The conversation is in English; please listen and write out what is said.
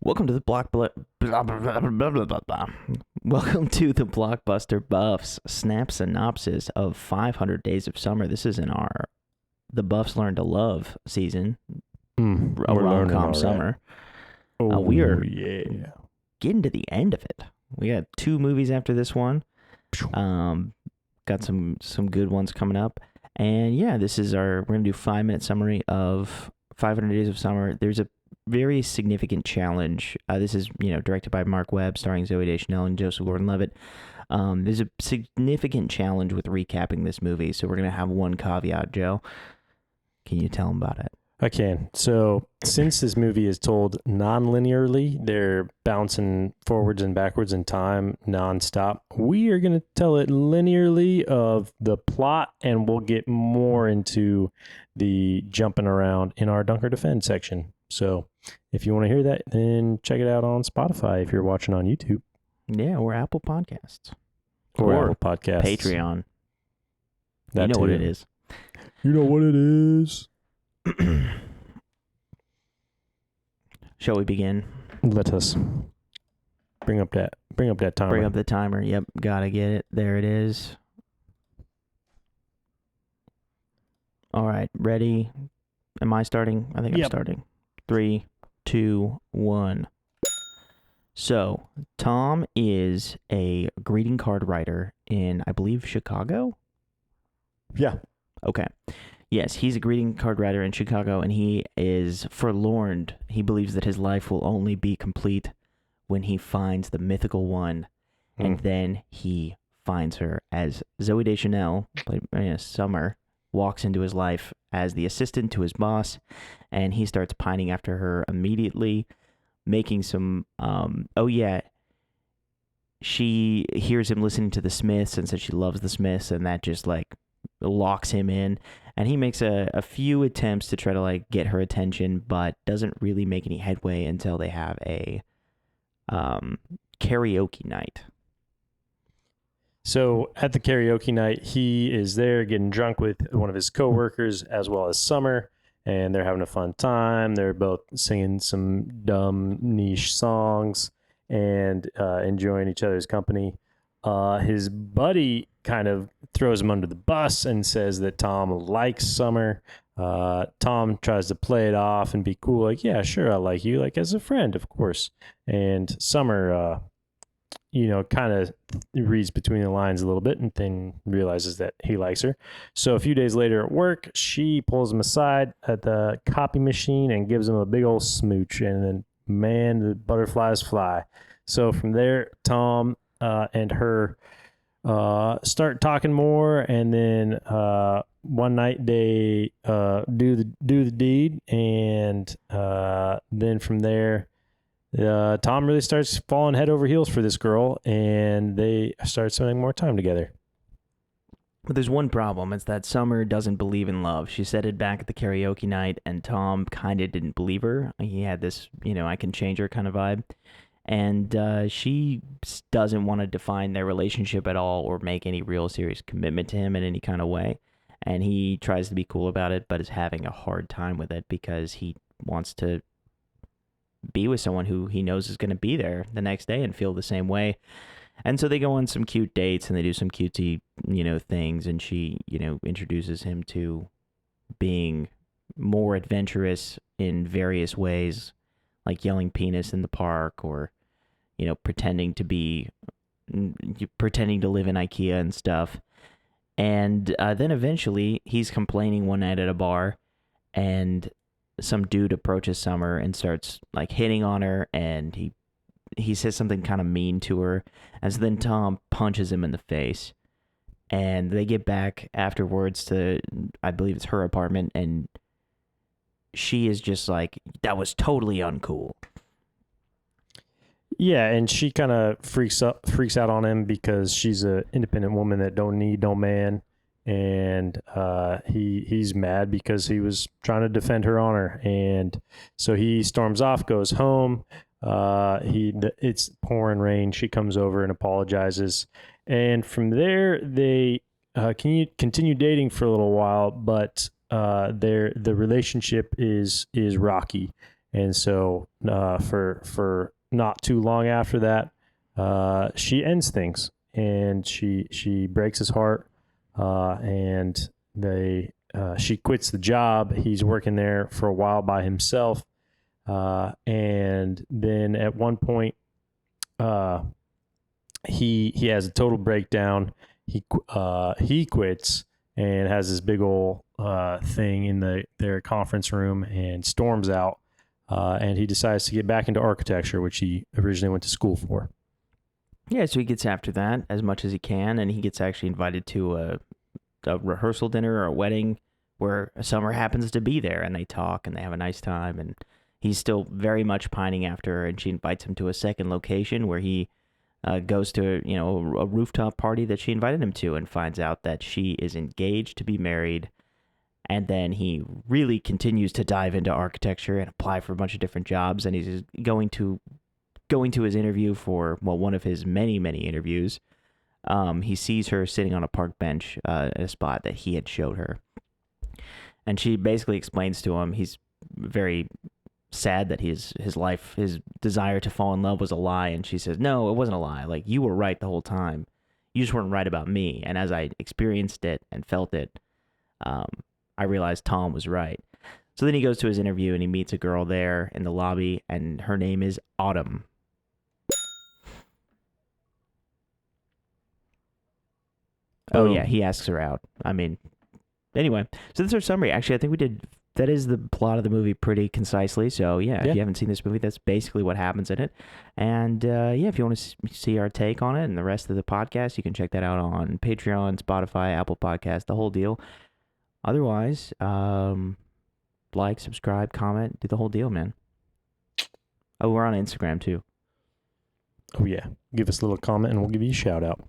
Welcome to the Welcome to the Blockbuster Buffs Snap Synopsis of 500 Days of Summer. This is in our The Buffs Learn to Love season, a rom-com summer. We are getting to the end of it. We got 2 movies after this one. Got some good ones coming up. And yeah, we're going to do 5-minute summary of 500 Days of Summer. There's a very significant challenge. This is, directed by Mark Webb, starring Zooey Deschanel and Joseph Gordon-Levitt. There's a significant challenge with recapping this movie, so we're going to have one caveat, Joe. Can you tell them about it? I can. So, since this movie is told non-linearly, they're bouncing forwards and backwards in time nonstop. We are going to tell it linearly of the plot, and we'll get more into the jumping around in our Dunker Defend section. So, if you want to hear that, then check it out on Spotify if you're watching on YouTube. Yeah, or Apple Podcasts. Or Apple Podcasts. Patreon. That you know too. what it is. You know what it is. Shall we begin? Let us bring up that timer. Bring up the timer. Yep, gotta get it. There it is. All right, ready? Am I starting? I think I'm starting. 3, 2, 1. So, Tom is a greeting card writer in, I believe, Chicago? Yeah. Okay. Yes, he's a greeting card writer in Chicago, and he is forlorn. He believes that his life will only be complete when he finds the mythical one, and then he finds her as Zooey Deschanel, played by Summer, walks into his life as the assistant to his boss, and he starts pining after her immediately, making some, she hears him listening to the Smiths and says she loves the Smiths, and that just, locks him in. And he makes a few attempts to try to get her attention, but doesn't really make any headway until they have a karaoke night. So at the karaoke night, he is there getting drunk with one of his coworkers as well as Summer, and they're having a fun time. They're both singing some dumb niche songs and enjoying each other's company. His buddy kind of throws him under the bus and says that Tom likes Summer. Tom tries to play it off and be cool, yeah, sure, I like you, as a friend, of course. And Summer, kind of reads between the lines a little bit and then realizes that he likes her. So a few days later at work, she pulls him aside at the copy machine and gives him a big old smooch. And then, man, the butterflies fly. So from there, Tom and her start talking more, and then one night they do the deed, and then from there, Tom really starts falling head over heels for this girl, and they start spending more time together. But there's one problem. It's that Summer doesn't believe in love. She said it back at the karaoke night, and Tom kind of didn't believe her. He had this, I can change her kind of vibe. And she doesn't want to define their relationship at all or make any real serious commitment to him in any kind of way. And he tries to be cool about it, but is having a hard time with it because he wants to be with someone who he knows is going to be there the next day and feel the same way. And so they go on some cute dates and they do some cutesy, things. And she, introduces him to being more adventurous in various ways, like yelling penis in the park, or, pretending to live in IKEA and stuff. And then eventually he's complaining one night at a bar, and some dude approaches Summer and starts hitting on her, and he says something kind of mean to her. And so then Tom punches him in the face, and they get back afterwards to, I believe it's her apartment, and she is just that was totally uncool. Yeah, and she kind of freaks out on him because she's an independent woman that don't need no man, and he's mad because he was trying to defend her honor, and so he storms off, goes home. It's pouring rain. She comes over and apologizes, and from there they continue dating for a little while, but the relationship is rocky, And so for not too long after that, she ends things, and she breaks his heart, and she quits the job. He's working there for a while by himself, and then at one point, he has a total breakdown. He quits and has this big old thing in their conference room and storms out. And he decides to get back into architecture, which he originally went to school for. Yeah, so he gets after that as much as he can, and he gets actually invited to a rehearsal dinner or a wedding where Summer happens to be there, and they talk and they have a nice time, and he's still very much pining after her, and she invites him to a second location where he goes to a rooftop party that she invited him to, and finds out that she is engaged to be married. And then he really continues to dive into architecture and apply for a bunch of different jobs, and he's going to his interview for one of his many interviews. He sees her sitting on a park bench at a spot that he had showed her, and she basically explains to him he's very sad that his desire to fall in love was a lie, and she says, no, it wasn't a lie. Like, you were right the whole time. You just weren't right about me. And as I experienced it and felt it, I realized Tom was right. So then he goes to his interview and he meets a girl there in the lobby, and her name is Autumn. Oh yeah, he asks her out. I mean, anyway, so that's our summary. Actually, I think that is the plot of the movie pretty concisely. So yeah, if you haven't seen this movie, that's basically what happens in it. And if you want to see our take on it and the rest of the podcast, you can check that out on Patreon, Spotify, Apple Podcasts, the whole deal. Otherwise, like, subscribe, comment, do the whole deal, man. Oh, we're on Instagram too. Oh yeah, give us a little comment and we'll give you a shout out.